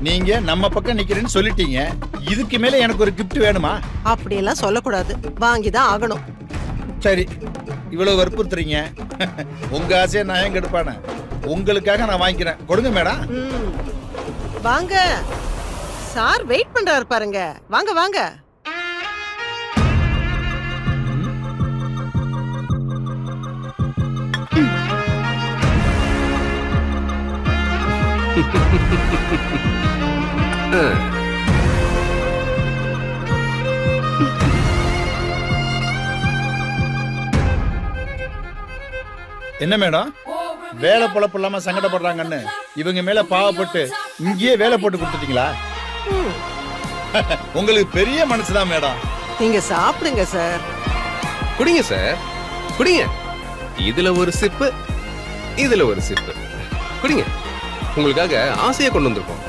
நீங்க நம்ம பக்கம் நிக்கிறேன்னு சொல்லிட்டீங்க. இதுக்கு மேல எனக்கு ஒரு கிஃப்ட் வேணுமா? அப்படியெல்லாம் சொல்லக்கூடாது, வாங்கிதான் ஆகணும். சரி, இவ்வளவு வற்புறுத்துறீங்க. உங்க ஆசையை நான் ஏன் கெடுப்பானே? உங்களுக்காக நான் வாங்கிக்கிறேன். கொடுங்க மேடம். வாங்க சார், வெயிட் பண்றாரு பாருங்க. வாங்க வாங்க. என்ன மேடம், வேலை பொழப்பு இல்லாம சங்கடப்படுறாங்கன்னு இவங்க மேல பாவப்பட்டு இங்கேயே வேலை போட்டு கொடுத்துட்டீங்களா? உங்களுக்கு பெரிய மனசுதான் மேடம். நீங்க சாப்பிடுங்க சார். குடிங்க சார், குடிங்க. இதுல ஒரு சிப்பு, இதுல ஒரு சிப்பு. குடிங்க, உங்களுக்காக ஆசையை கொண்டு வந்திருக்கோம்.